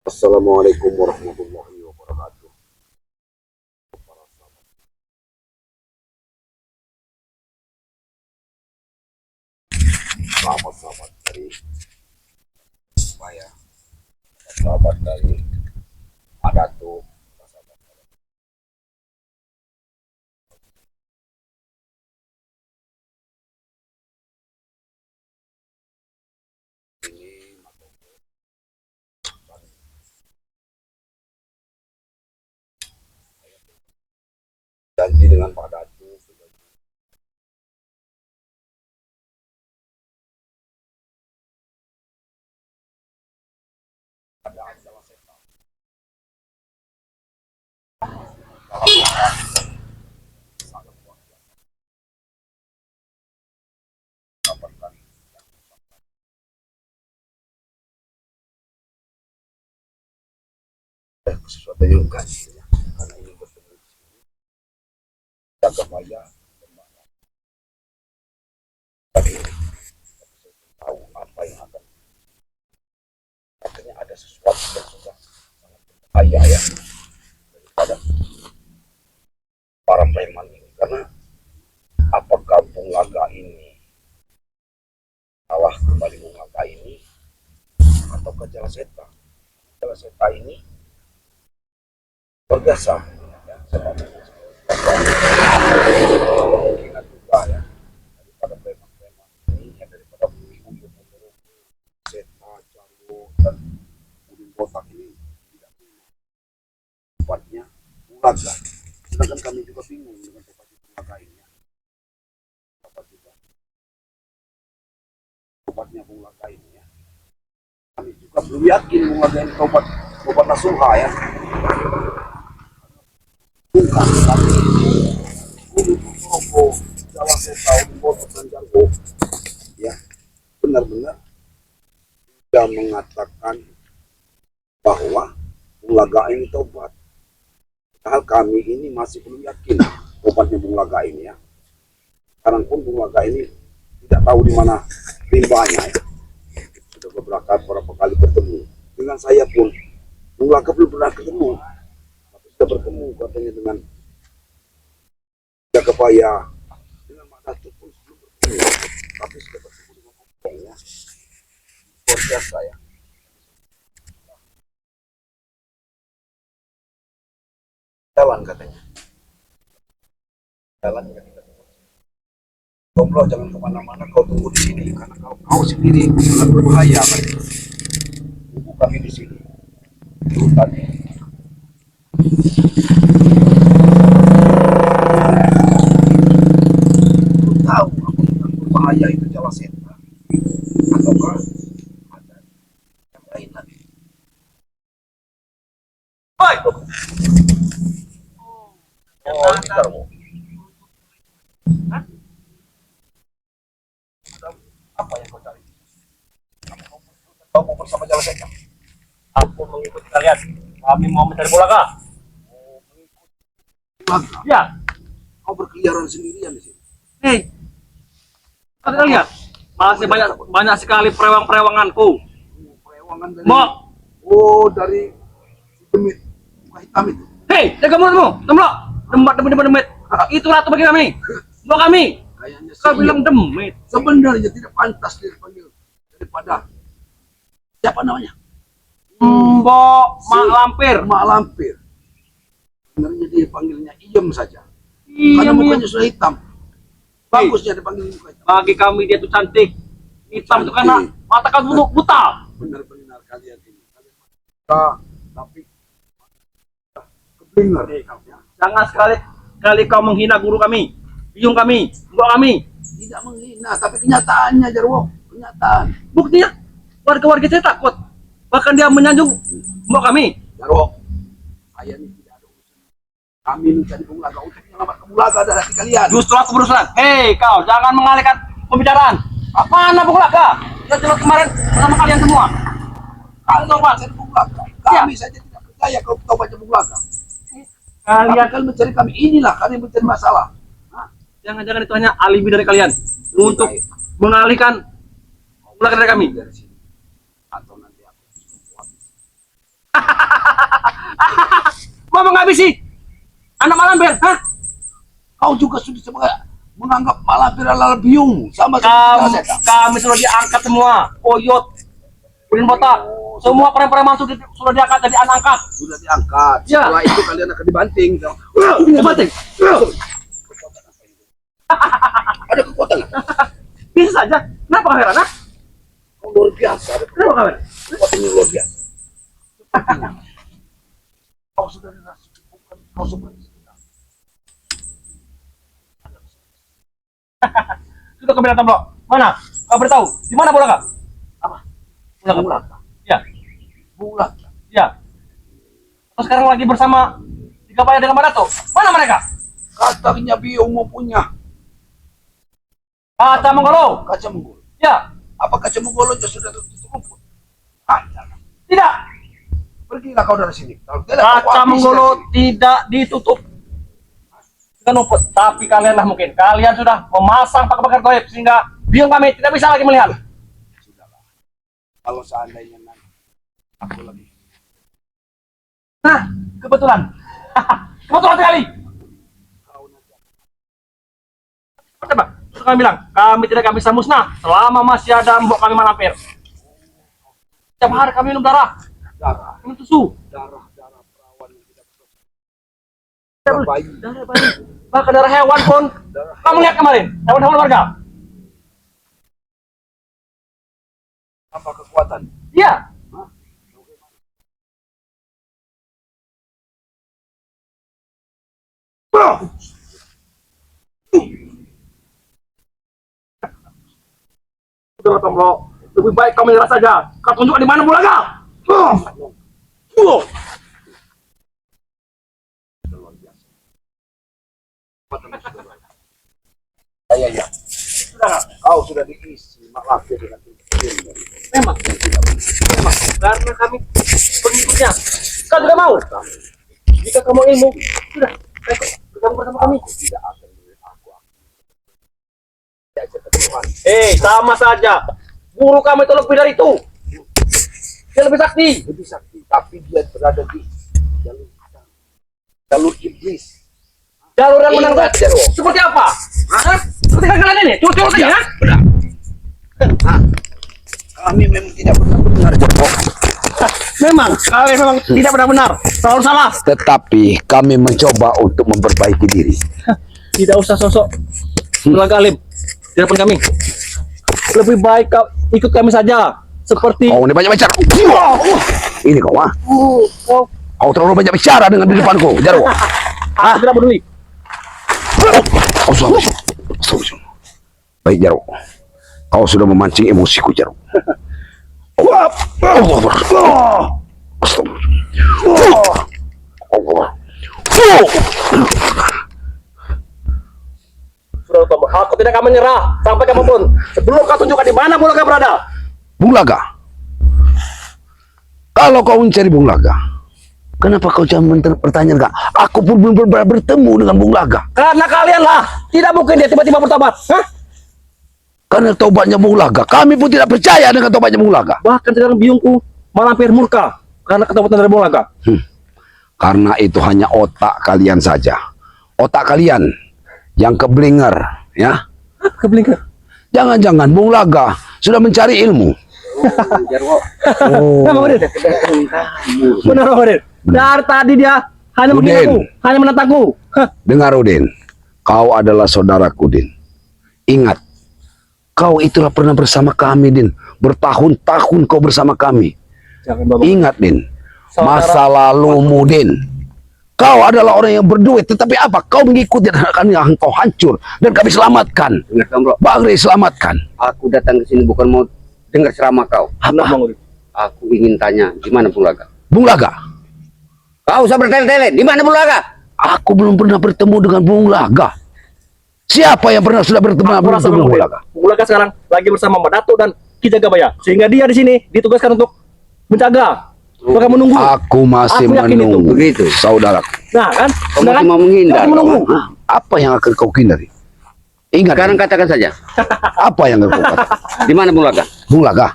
Assalamualaikum warahmatullahi wabarakatuh. Para sahabat dari saya, sahabat dari Adatu, sahabat ini janji dengan Pak Datu ada adalah setan. Sangat luar biasa. Dapatkan sesuatu yang kasih ya. Karena ini bertemu di sini. Jaga maya tadi tahu apa yang akan akhirnya ada sesuatu yang sudah sangat berbahaya ya daripada para preman ini. Karena apakah Bunglaga ini salah kembali Bunglaga ini atau Jalaseta? Jalaseta ini berjasa ya, kemungkinan juga ya daripada preman-preman ini ya, daripada untuk Seta, Jalu dan Udin Botak ini tidak punya tempatnya Bunglaga. Sedangkan kami juga bingung dengan tempat Bunglaga ini ya. Tempat juga tempatnya Bunglaga ini ya. Kami juga belum yakin Bunglaga ini tobat Nasuha ya. Bukan, tapi Gunung Purwokerto, Jawa Seta, Botok dan Jarwo ya benar-benar sudah mengatakan bahwa Bunglaga ini tobat. Padahal kami ini masih belum yakin tobatnya Bunglaga ini ya. Sekarang pun Bunglaga ini tidak tahu di mana limbahnya ya. Sudah beberapa kali bertemu dengan saya pun Bunglaga belum pernah ketemu. Sudah bertemu katanya dengan Jagabaya, dengan Mak Datu pun belum bertemu, tapi sudah bertemu dengan omongnya luar biasa ya. Jalan katanya, jalan ya kita tunggu. Jomblo jangan kemana-mana, kau tunggu di sini karena kau sendiri sangat berbahaya katanya. Tunggu kami di sini di hutan ini. Tahu apa yang berbahaya itu Jalaseta ataukah ada yang lain lagi? Hai, oh ini Jarwo. Apa yang kau cari? Kau mau bersama Jalaseta? Aku mengikuti kalian. Kami mau mencari Bunglaga. Oh, mengikut Bunglaga? Ya. Kau berkeliaran sendirian di sini? Hei, kalian lihat, masih banyak sekali perewang-perewanganku. Perewangan dari Mau? oh dari demit muka hitam itu. Hei, jaga mulutmu, temblok, demit. Itu ratu bagi kami. Mau kami? Kayaknya Kau bilang demit. sebenarnya tidak pantas dipanggil daripada siapa namanya? Mbok Mak Lampir. Mak Lampir. Sebenarnya dia panggilnya Iem saja. Iya, Karena mukanya sudah hitam. Bagusnya dipanggil muka hitam. bagi kami dia itu cantik. Hitam itu karena mata kamu buta. Benar-benar kalian ini. Kalian buta, tapi keblinger ya. Jangan sekali kau menghina guru kami, biung kami, mbok kami. Tidak menghina, tapi kenyataannya Jarwo, kenyataan. Buktinya warga-warga saya takut. Bahkan dia menyanjung mbok kami. Jarwo, saya ini tidak ada urusan. Kami mencari Bunglaga untuk menyelamatkan Bunglaga dari hati kalian. Justru aku berurusan. Hei kau, jangan mengalihkan pembicaraan. Mana Bunglaga? Kita jelas kemarin bersama kalian semua. Kalau tobat dari Bunglaga, kami saja tidak percaya kalau tobatnya Bunglaga. Kalian mencari kami, inilah kalian mencari masalah. Jangan-jangan itu hanya alibi dari kalian untuk mengalihkan Bunglaga dari kami. Dari sini. Atau nanti aku Mau menghabisi anak Malampir, hah? Kau juga sudah menganggap Malampir adalah biung sama Kami sudah diangkat semua, Koyot, Udin Botak, semua preman-preman sudah diangkat jadi anak angkat. Sudah diangkat. Ya. Setelah itu kalian akan dibanting. Dibanting. Ada kekuatan nggak? Bisa saja. Kenapa kau heran, ah? Kau luar biasa. Ada Kenapa kau heran? kekuatan yang luar biasa. Kau sudah dirasukan. Kau seperti Sudah kau bilang Blok. Mana? Kau beritahu. Di mana Bulaga? apa? Bulaga. Ya. Bulat. Ya. Terus sekarang lagi bersama Digapaya dengan Madato. Mana mereka? Katanya biung mau punya Kaca Menggolo. kaca menggolo. Ya. Apa kaca menggolo sudah tutup rumput? Jangan. Tidak. Pergilah kau dari sini. Kalau tidak, kau Kaca habis Menggolo dari sini. tidak ditutup. Dengan rumput. Tapi kalianlah mungkin. Kalian sudah memasang pagar goib sehingga biung kami tidak bisa lagi melihat. Sudahlah. Kalau seandainya nanti aku lagi Nah, kebetulan. Kebetulan sekali. kau nanti Coba, terus kami bilang, kami tidak akan bisa musnah selama masih ada mbok kami Malampir. Setiap hari kami minum darah, darah minum susu, darah perawan yang tidak berdosa. darah bayi. bayi, bahkan darah hewan pun. Darah Kamu lihat kemarin, hewan-hewan warga. apa kekuatan? Iya, Hah? Bagaimana? sudah Tombro. Lebih baik kau menyerah saja. Kau tunjukkan di mana Bulaga. Luar biasa. Ya. Sudah, Kau sudah diisi Malampir dengan ilmu. memang, karena kami pengikutnya. Kau juga mau? Jika kamu ilmu, sudah, bergabung bersama kami. Aku tidak akan memilih aku. Sama saja. Guru kami itu lebih dari itu. Dia lebih sakti. Lebih sakti, tapi dia berada di jalur hitam. Jalur iblis. Jalur yang menang. Ingat, Jarwo. Seperti apa? Hah? Seperti kalian ini? Curut-curut ini, Ya, ha? benar. Nah, kami memang tidak pernah benar, Jarwo. Memang, kalian memang tidak benar-benar. Selalu salah. Tetapi kami mencoba untuk memperbaiki diri. Tidak usah sosok Bulaga alim di depan kami. Lebih baik kau ikut kami saja. Seperti Kau ini banyak bicara. Ini kau, ah. kau Kau terlalu banyak bicara dengan di depanku, Jarwo. aku tidak peduli. Kau sudah baik, Jarwo. Kau sudah memancing emosiku, Jarwo. Sudah Tombro, aku tidak akan menyerah sampai kapanpun. Sebelum kau tunjukkan di mana Bulaga berada. Bulaga. Kalau kau mencari Bulaga, kenapa kau jangan bertanya enggak? Aku pun belum pernah bertemu dengan Bulaga. Karena kalianlah tidak mungkin dia tiba-tiba bertobat. Hah? Karena tobatnya Bulaga, kami pun tidak percaya dengan tobatnya Bulaga. Bahkan sekarang biungku Malampir murka karena ketobatan dari Bulaga. Karena itu hanya otak kalian saja. Otak kalian yang keblinger, ya. Keblinger. Jangan-jangan Bulaga sudah mencari ilmu. Jarwo. Oh, Benar Udin. Dari tadi dia hanya Udin. menghinaku, hanya menentangku. Hah. dengar Udin, kau adalah saudaraku, Din. Ingat, kau itulah pernah bersama kami, Din. Bertahun-tahun kau bersama kami. Jangan bawa. Ingat, Din, Saudara- masa lalumu, Din. Kau adalah orang yang berduit, tetapi apa? Kau mengikuti dan akan kau hancur dan kami selamatkan. Ingat Tombro, Bagri selamatkan. aku datang ke sini bukan mau dengar ceramah kau. Bang Udin. Aku ingin tanya, di mana Bulaga? Bulaga, Kau usah bertele-tele, di mana Bulaga? aku belum pernah bertemu dengan Bulaga. Siapa yang pernah sudah bertemu Aku rasa dengan Bang Udin. Bulaga? Bulaga sekarang lagi bersama Madato dan Ki Jagabaya. Sehingga dia di sini ditugaskan untuk menjaga. Maka menunggu. Aku masih Aku yakin itu. menunggu, Begitu. saudara. Nah kan? Kau Benar masih kan? mau menghindar? Dia masih menunggu. Hah? Apa yang akan kau hindari? Ingat, Sekarang katakan saja, apa yang kau katakan? di mana Bulaga? Bulaga,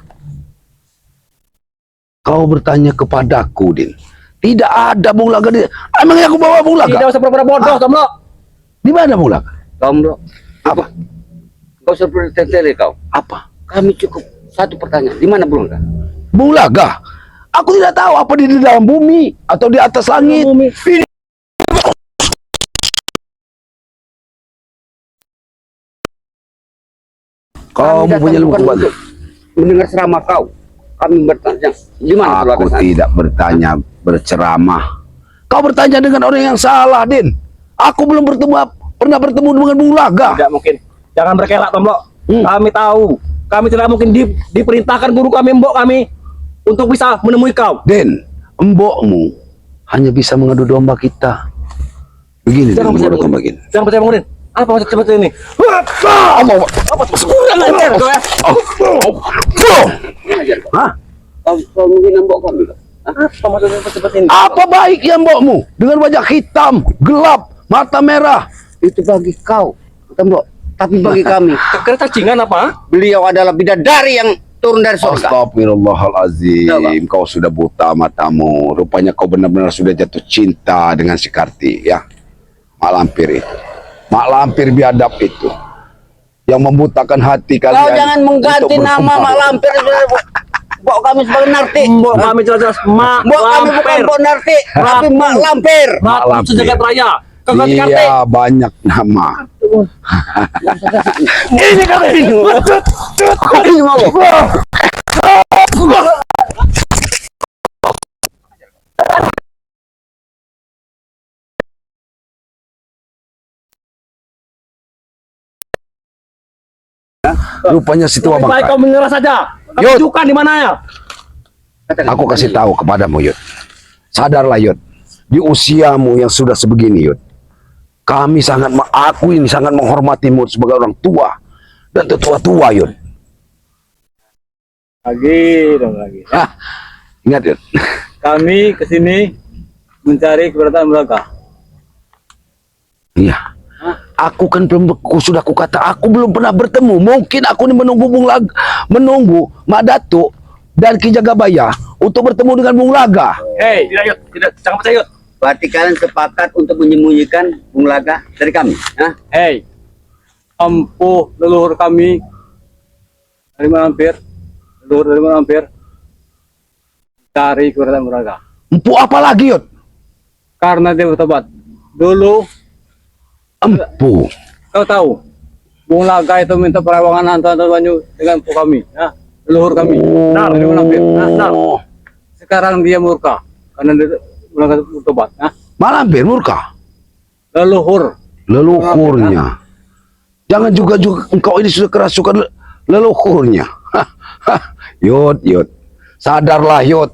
kau bertanya kepadaku, Din. Tidak ada Bung Laga. Emangnya aku bawa Bung Laga? Tidak usah pura-pura bodoh, Tomlo. Di mana Bung Laga? Tomlo, Apa? kau seperti tele kau. Apa? Kami cukup satu pertanyaan. Di mana Bung Laga? Bung Laga? Aku tidak tahu apa di dalam bumi atau di atas langit. Bumi. Ini Kami kamu datang punya bukan lupa. untuk mendengar ceramah kau. Kami bertanya, di mana Bung Laga? Aku tidak bertanya berceramah. Kau bertanya dengan orang yang salah, Din. Aku belum pernah bertemu dengan Bung Laga. Tidak mungkin. Jangan berkelak, Tomlo. Kami tahu. Kami tidak mungkin diperintahkan guru kami, mbok kami untuk bisa menemui kau. Den, embokmu hanya bisa mengadu domba kita. Begini, Jangan percaya, Den, Bung. begini. Jangan percaya, Bung Udin. Apa maksud seperti ini? Apa? Kurang ajar kau ya. Hah? Kau mungkin nembok kami. Apa maksudnya seperti ini? Apa baiknya mbokmu dengan wajah hitam, gelap, mata merah? Itu bagi kau, Tomlo. Tapi bagi kami, Kereta cingan apa? beliau adalah bidadari yang turun dari surga. Astagfirullahalazim. Kau sudah buta matamu. Rupanya kau benar-benar sudah jatuh cinta dengan si Karti, ya. Mak lampir itu. Mak lampir biadab itu. Yang membutakan hati kalian. Kau jangan mengganti untuk nama berkembang. Mak Lampir. Mbok kami sebagai Narti. Mbok kami jelas-jelas Mak Mbok kami bukan Lampir. Mbok Narti, tapi Mak Lampir. Mak Ratu Lampir. sejagat raya. Kau ganti karte. Iya, banyak nama. Ini kami. Ini mau. Rupanya si tua Lebih baik bangka. kau menyerah saja. Yud. Tunjukkan di mana ya. Aku kasih tahu kepadamu, Yud. Sadarlah, Yud. Di usiamu yang sudah sebegini, Yud. Aku ini sangat menghormatimu sebagai orang tua dan tetua-tua, Yud. Lagi dong lagi. Hah, ingat, Yud. Kami kesini mencari keberadaan mereka. Iya. Aku kan sudah kukata aku belum pernah bertemu. Mungkin aku ini menunggu Mak Datuk dan Ki Jagabaya untuk bertemu dengan Bung Laga. Hei, tidak Yud. Tidak, jangan percaya Yud. Berarti kalian sepakat untuk menyembunyikan Bung Laga dari kami. Hah? Hei, empuh leluhur kami dari Mak Lampir, leluhur dari Mak Lampir, cari keberadaan mereka. Empu apa lagi, Yud? Karena dia bertobat. Dulu Empu. kau tahu, Bung Laga itu minta perawangan antara Banyu dengan empuh kami, ya, leluhur kami. Dari Mak Lampir. Nah, sekarang dia murka karena dia Bung Laga bertobat. Ya. Mak Lampir murka. Leluhur. Leluhurnya. Jangan juga engkau ini sudah kerasukan leluhurnya. Yud. Sadarlah, Yud.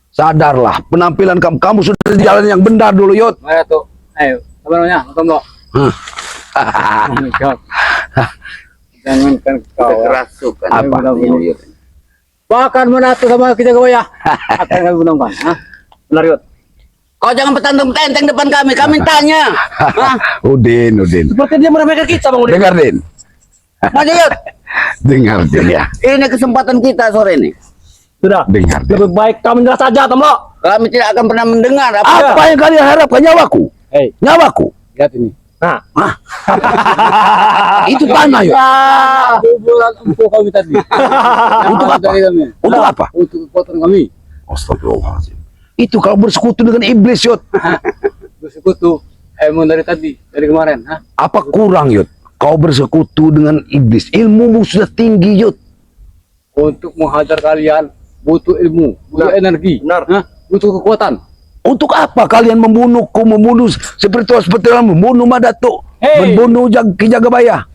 Sadarlah. Penampilan kamu sudah di jalan yang benar dulu, Yud. Ayo tuh, ayo, apa namanya? Nonton. Oh my God. Jangankan kau. Kerasukan. Apa? Yud? Bahkan menatu sama kita kau ya. Akan kami menangkan. Benar Yud. Kau jangan petantang-petantang depan kami. Kami tanya. Hah? Udin. Seperti dia meremehkan kita, Bang Udin. Dengar, Din. Maju Yud. Dengar, Din, ya. Ini kesempatan kita sore ini. Sudah. Dengar, Din. Lebih baik kau menyerah saja, Tomlo. Kami tidak akan pernah mendengar Apa yang kalian harapkan? Nyawaku? Hei, Nyawaku? lihat ini. Nah, Itu tanah, Yud. Kuburan empuh kami tadi. Untuk apa? Dari kami. Untuk apa? Untuk kekuatan kami. Astagfirullahaladzim. Itu kalau bersekutu dengan iblis, Yud. Bersekutu. Emang dari tadi, dari kemarin. Hah? Apa kurang, Yud? Kau bersekutu dengan iblis. Ilmumu sudah tinggi, Yud. Untuk menghajar kalian butuh ilmu, butuh energi, Benar. Hah? Butuh kekuatan. Untuk apa kalian membunuhku, membunuh spiritual membunuh Madatuk, Hei. membunuh Ki Jagabaya?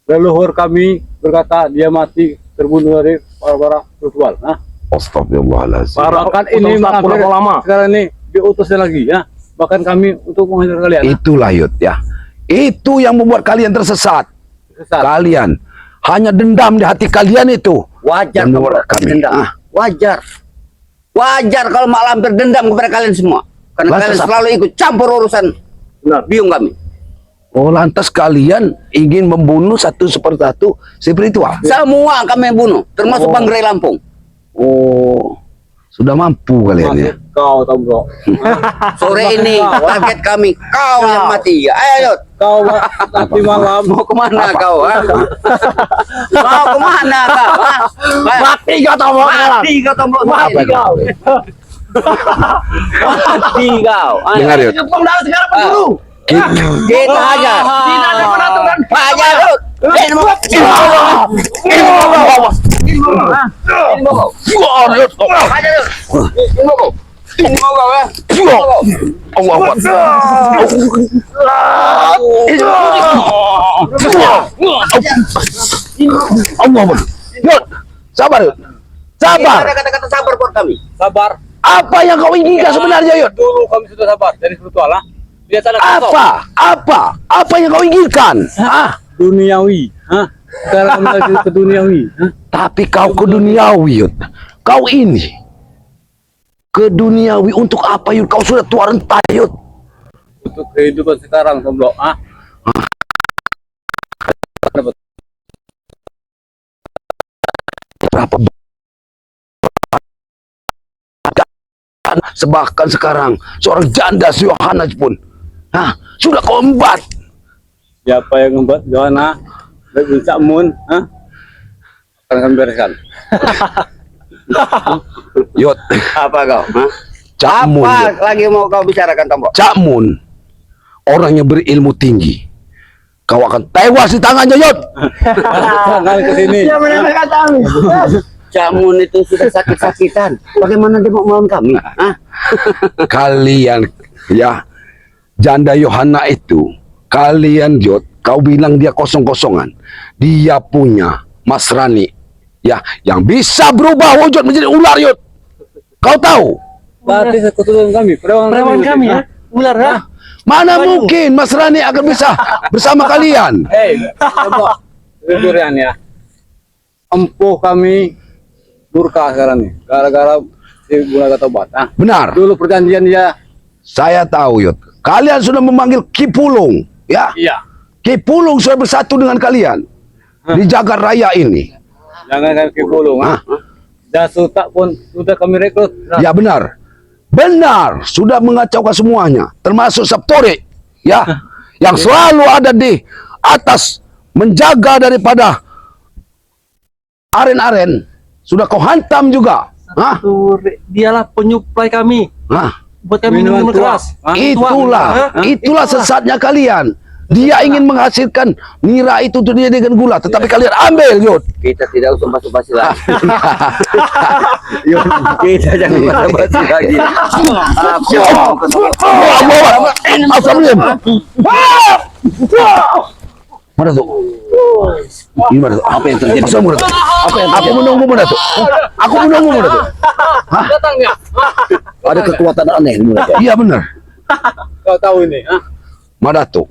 Leluhur kami berkata dia mati terbunuh dari para spiritual. Hah? Astagfirullahaladzim. Bahkan ini Ustaz mampir berapa lama? sekarang ini diutusnya lagi ya. Bahkan kami untuk menghajar kalian. Itulah, Yud, ya. Itu yang membuat kalian tersesat. Sesat. Kalian hanya dendam di hati kalian itu. Wajar Dan kalau menurut kami. dendam. Ah. Wajar. Wajar kalau Mak Lampir dendam kepada kalian semua. Karena Lantas kalian apa? selalu ikut campur urusan benar. biung kami. Oh, lantas kalian ingin membunuh satu persatu spiritual? Semua kami bunuh, termasuk Oh. Bang Gray Lampung. Oh, Sudah mampu kalian ya. Masuk kau Tombro. Sore ini target kami kau yang mati. Ayo Yot. Kau nanti malam Mau kemana kau? Ha? Mau kemana kau? Ha? Mati kau tombol sekarang. Mati kau tombol. Mati kau. Mati kau. Ayo. Dengar Yot. Pengdarat sekarang berburu. Kita aja. Tidak ada penaturan. Aja Yot. Ini mau. Sabar, Yud. Sabar. Ada kata-kata sabar buat kami. sabar. Apa yang kau inginkan sebenarnya, Yud? Dulu kami sudah sabar dari spiritual lah. Dia tak ada Apa yang kau inginkan? Ah, duniawi. Hah? Sekarang kembali ke duniawi. Hah? tapi kau ke duniawi, Yud. Kau ini ke duniawi untuk apa, Yud? Kau sudah tua renta, Yud. Untuk kehidupan sekarang Tombro. Hah? Berapa bahkan sekarang seorang janda si Yohanes pun sudah kau embat. Siapa yang membuat Johanna dan Cak Mun? Hah? Akan kami bereskan. Yud, Apa kau? Ha? Cak Mun, Apa Yud. lagi mau kau bicarakan tombol? Cak Mun, orang yang berilmu tinggi. Kau akan tewas di tangannya, Yud. Jangan ke sini. Dia menempelkan kami. Jamun itu sudah sakit-sakitan. Bagaimana dia mau melawan kami? Hah? Kalian, ya, janda Yohana itu, kalian, Yud, kau bilang dia kosong-kosongan. Dia punya Mas Rani, ya, yang bisa berubah wujud menjadi ular, Yud. Kau tahu? Berarti sekutuan kami. Preman kami ya. Ular ya. Mana mungkin Mas Rani akan bisa bersama kalian? Hei, coba jujurian ya. Empuh kami murka sekarang nih. Gara-gara si Gulaga Tobat. Ah. Benar. Dulu perjanjian dia. Saya tahu, Yud. Kalian sudah memanggil Ki Pulung, ya. Iya. Ki Pulung sudah bersatu dengan kalian di jagat raya ini. Jangan kami kepulung. Ah. Jasuta pun sudah kami rekrut. Nah, Ya benar. Benar, sudah mengacaukan semuanya, termasuk Saptori, ya, yang selalu ada di atas menjaga daripada aren-aren. Sudah kau hantam juga. Hah? Dialah penyuplai kami. Hah? Buat kami Minuman minum tua. keras. Hah? Itulah sesatnya kalian. Dia ingin menghasilkan nira itu untuk dia dengan gula, tetapi kalian ambil, Yud. Kita tidak usah basa-basi lagi. Yuk, kita jangan basa-basi lagi. Mana tuh? Ini mana tuh? Apa yang terjadi? Mana tuh? Apa yang aku menunggu mana tuh? Aku menunggu mana tuh? datang ya. Ada kekuatan aneh di mana? Iya benar. Kau tahu ini. Ah. Mana tuh?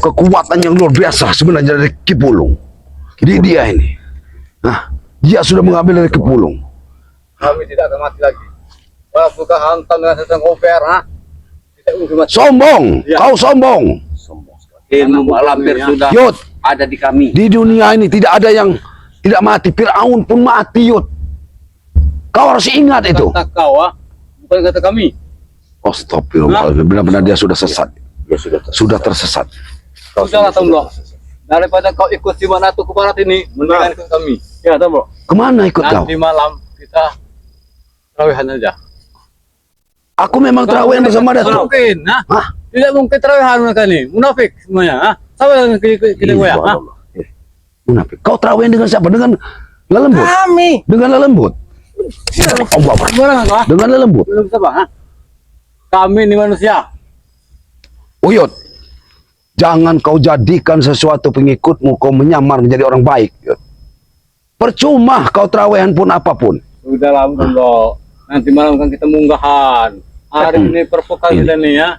Kekuatan yang luar biasa sebenarnya dari Ki Pulung. Di dia ini. Nah, dia sudah mengambil dari Ki Pulung. Kami tidak akan mati lagi. Walaupun kau hantam dengan setan koper. Ah. Tidak mungkin mati. Sombong, Iya. kau sombong. Ilmu lampir sudah Yud, ada di kami. di dunia ini tidak ada yang tidak mati. Fir'aun pun mati, Yud. Kau harus ingat itu. Kata kau, ah. Bukan kata kami. Astagfirullahaladzim, benar-benar dia sudah sesat. Sudah tersesat. Sudahlah Tombro. Daripada kau ikut si Manatu ke barat ini, mendingan ikut kami. Ya Tombro. Kemana ikut kau? Nanti malam kita terawihan aja. Aku memang terawih bersama Tidak Datuk. mungkin, nah. Hah? Tidak mungkin terawihan mereka ini. Munafik semuanya, ah. Sama dengan kita goyang, ah. Munafik. Kau terawih dengan siapa? Dengan lelembut. Kami. Dengan lelembut. Allah Akbar. Gimana kau? Ah? Dengan lelembut. Belum siapa, ah? Kami ini manusia. Uyut, jangan kau jadikan sesuatu pengikutmu kau menyamar menjadi orang baik. Yud. Percuma kau terawihan pun apapun. Sudah lama Tombro. Nanti malam kan kita munggahan. Hari ini perpekan Ini. kita nih, ya.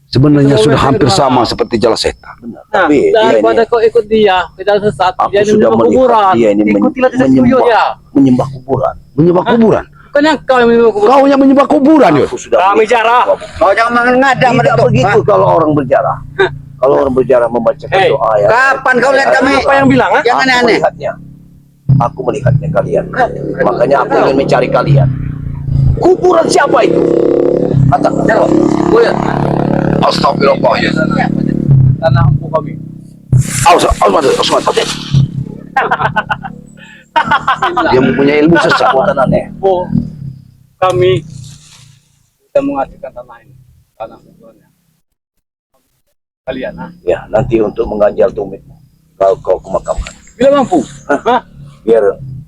Sebenarnya sudah hampir sama seperti Jalaseta. Nah, daripada kau ikut dia, kita sesat. Dia ini menyembah kuburan. Ikutilah tidak setuju ya. menyembah kuburan. Menyembah kuburan. Bukan yang kau yang menyembah kuburan. Kau yang menyembah kuburan, Yud. Aku sudah Kami jarah. Kau jangan mengada tidak begitu kalau orang berjarah. Kalau orang berjarah membacakan Hei, doa ya. Kapan kau lihat kami? Apa yang bilang? Ha? Jangan Aku aneh. melihatnya. Aku melihatnya kalian. Makanya aku ingin mencari kalian. Kuburan siapa itu? Katakan, jawab. Buyut. Astagfirullah ya. Tanah empu kami. Awas, dia mempunyai ilmu sesat. Buatan aneh. Empu kami sudah mengasihkan tanah ini. Tanah kuburannya. Kalian, Ya, nanti untuk mengganjal tumitmu. Kau kemakamkan. bila mampu. Hah? Biar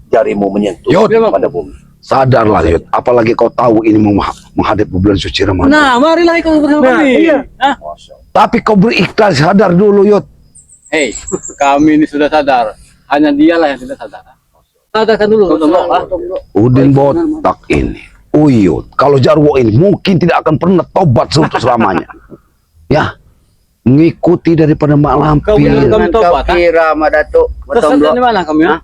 jarimu menyentuh Yot. pada bumi. Sadarlah Yud, apalagi kau tahu ini menghadap bulan suci Ramadan. Nah, marilah ikut bersama kami. Hah? Masya Allah. Tapi kau berikhlas, sadar dulu Yud. Hei, kami ini sudah sadar. Hanya dialah yang tidak sadar. Sadarkan dulu. Udin botak ini, Uyut, kalau Jarwo ini mungkin tidak akan pernah tobat untuk selamanya. Ya, mengikuti daripada mak Kau lampir, bilang kami tobat. kira Madatuk Sesat di mana kami? Ha?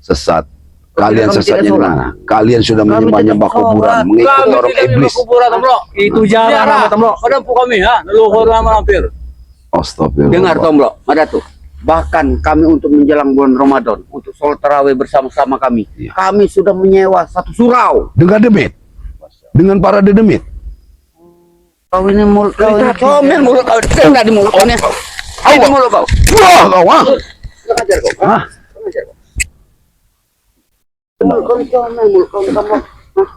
sesat. Kalian Kami sesatnya tidak di sholat. mana? Kalian sudah menyembah kuburan, mengikuti Kami orang tidak iblis. minum kuburan, Tomlo. Itu jarang, Tomlo. Padampu kami, ha? Leluhur nama hampir. Astagfirullah. Dengar Tomlo, Madatuk. Bahkan kami untuk menjelang bulan Ramadan, untuk sholat tarawih bersama-sama kami. Iya. Kami sudah menyewa satu surau. Dengan demit, dengan para dedemit. Kau ini mulut kau ini comel mulut kau. Kena di mulut kau ini. Ini mulut kau. Wah, kau ah. Kurang ajar kau. Hah? Kurang ajar kau. Mulut kau ini comel mulut kau ini kamu. Hah?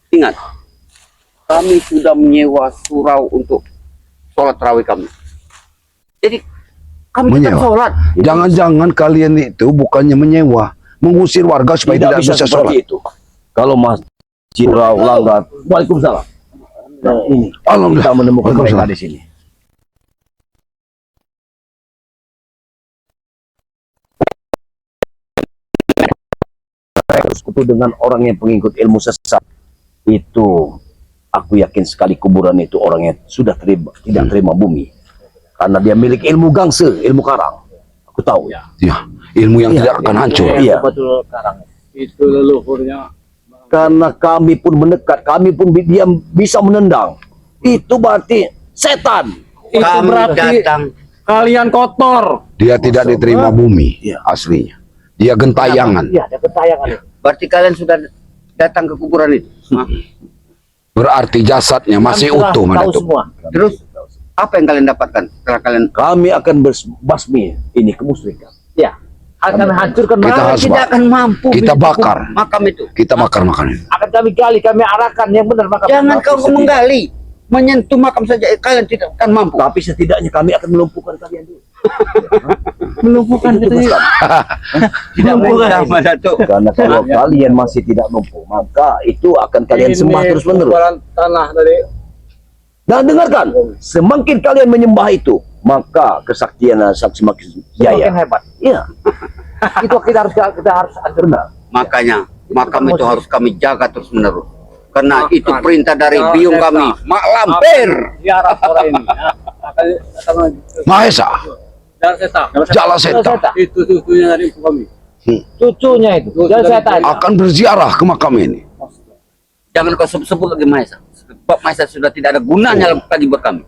Ingat, kami sudah menyewa surau untuk sholat tarawih kami. Jadi kami tetap Menyewa? sholat. Jangan-jangan kalian itu bukannya menyewa, mengusir warga supaya tidak, bisa sholat. seperti itu. Kalau masjid langgar. Waalaikumsalam. Nah, ini Alhamdulillah. kita menemukan mereka Waalaikumsalam. di sini. Bersekutu dengan orang yang pengikut ilmu sesat itu, aku yakin sekali kuburan itu orang yang sudah tidak terima bumi karena dia milik ilmu gangsa, ilmu karang. Aku tahu ya. Ya, ilmu yang tidak akan hancur. Iya. Betul karang. Itu leluhurnya. Karena kami pun mendekat, kami pun dia bisa menendang. Itu berarti setan. Itu Kami berarti datang. kalian kotor. Dia tidak diterima bumi Iya. aslinya. Dia gentayangan. Iya, ada ketayangan. Berarti kalian sudah datang ke kuburan itu. Hah? Berarti jasadnya masih utuh, Tahu Madatuk. semua. Terus apa yang kalian dapatkan setelah kalian? Kami akan basmi ini kemusyrikan. Ya. Akan hancurkan Kita Kalian harus tidak akan mampu. kita bikin bakar. makam itu. Kita bakar makan itu. akan kami gali, kami arahkan yang benar maka Jangan kau menggali, menyentuh makam saja. Kalian tidak akan mampu. Tapi setidaknya kami akan melumpuhkan kalian dulu. melumpuhkan Itu itu. tugas kami. Tidak mudah, Madatuk. Karena kalau kalian masih tidak mampu, maka itu akan kalian sembah terus menerus. Kuburan tanah dari Dan dengarkan, semakin kalian menyembah itu, maka kesaktian semakin jaya. semakin hebat. Iya. Itu kita harus benar. Makanya makam itu harus kami jaga terus menerus. Karena itu perintah dari biung kami, Mak Lampir. Ziarah sore ini. Ya. Akan Mahesa, Dar setan. Jala Seta Itu cucunya dari ibu kami. Cucunya itu. Jangan saya tanya. akan berziarah ke makam ini. Jangan kau sebut lagi Mahesa. Sebab Mahesa sudah tidak ada gunanya lagi buat kami.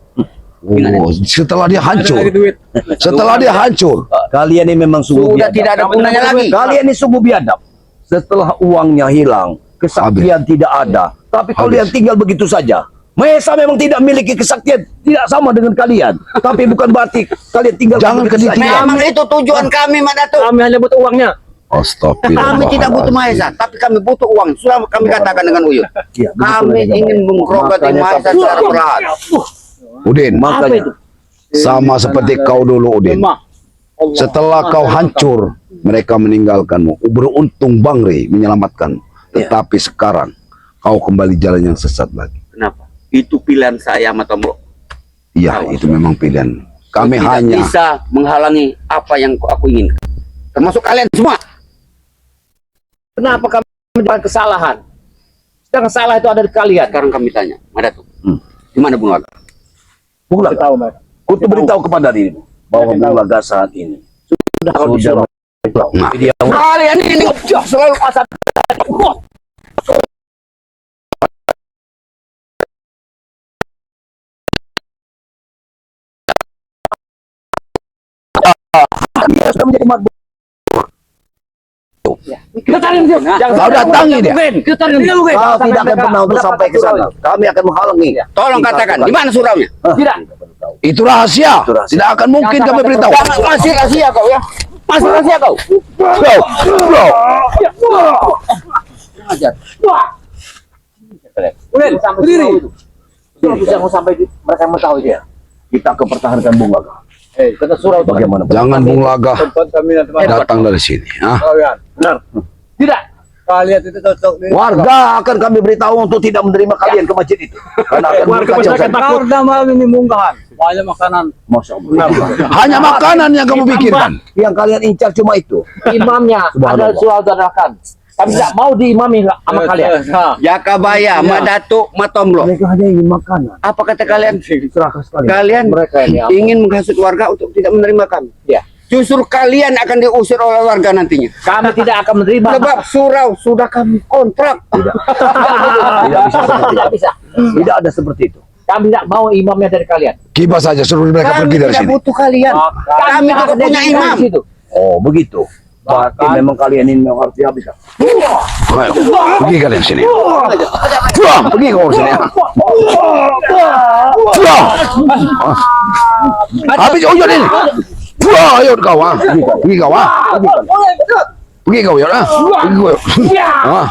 Oh, setelah dia Ada lagi hancur. duit. Setelah dia hancur. Kalian ini memang sungguh Sudah biadab. tidak ada gunanya lagi. Kalian ini sungguh biadab. Setelah uangnya hilang, kesaktian tidak ada. Tapi kalian tinggal begitu saja. Mahesa memang tidak memiliki kesaktian, tidak sama dengan kalian. Tapi bukan berarti kalian tinggal Jangan begitu saja. ketinggalan. Memang itu tujuan kami, Madatuk. Kami hanya butuh uangnya. Astagfirullah. Kami tidak butuh Mahesa, tapi kami butuh uang. Sudah kami katakan dengan Uyut. Iya, begitu Kami saja, ingin Pak. menggerogoti Makanya Mahesa kami- secara perlahan. Udin, Makanya sama seperti kau dulu Udin. Lemah. Allah. Setelah kau hancur, mereka meninggalkanmu. Beruntung Bangri menyelamatkanmu. Tetapi sekarang kau kembali jalan yang sesat lagi. Kenapa? Itu pilihan saya, Matombo. Iya, itu memang pilihan. Kami Tidak hanya bisa menghalangi apa yang aku inginkan. Termasuk kalian semua. Kenapa kami melakukan kesalahan? Sedangkan salah itu ada di kalian. Sekarang kami tanya, Madatuk. Di mana Bung Laga? Bung Laga, Tahu mereka. untuk beritahu kepada dirimu bahwa Bung Laga saat ini sudah Nah. Kalian ini selalu asal. dia sudah menjadi makmur. Kita cari dia. Kau datangi dia. Kita cari dia. Kau tidak akan pernah untuk sampai ke sana. Kami akan menghalangi. Tolong katakan, di mana suraunya? Tidak. Itu rahasia. Itu rahasia. Tidak akan mungkin kami beritahu. Jangan masih rahasia kau ya. Masih rahasia kau. Bro, bro. Ajar. Ulen, berdiri. Bisa mau sampai mereka mau tahu dia. Kita akan pertahankan bunga. Kita surau itu. Bagaimana? Jangan Bung Laga Tempat kami dan teman datang dari sini. Ah. kalian. Benar. Tidak. Kalian itu cocok di Warga akan kami beritahu untuk tidak menerima kalian ke masjid itu. Karena akan Warga berkacau masyarakat sana. karena malam ini munggahan. Banyak makanan. Masya Allah. Hanya makanan yang kamu pikirkan. Yang kalian incar cuma itu. Imamnya Subhanallah. ada surau dan akan. Kami tidak mau diimami sama kalian. Jakabaya, Madatuk, Matomlo. Mereka hanya ingin makanan. Apa kata kalian? Serahkan sekali. Kalian Mereka ini apa? ingin menghasut warga untuk tidak menerima kami. Ya. Justru kalian akan diusir oleh warga nantinya. Kami tidak akan menerima. Sebab surau sudah kami kontrak. Tidak bisa seperti Tidak itu. bisa. Tidak ada seperti itu. Kami tidak mau imamnya dari kalian. Kibas saja suruh mereka Kami pergi dari tidak sini. butuh kalian. Kami juga akan punya jadi imam. di situ. Oh, begitu. Berarti memang kalian ini memang harus dihabiskan. Ayo, pergi kalian sini. Pulang, pergi kau sini. Pulang. Habis ujung ini. Pulang, ayo kau ah. Pergi kau ah. Pergi kau ya. Pergi kau. Ah.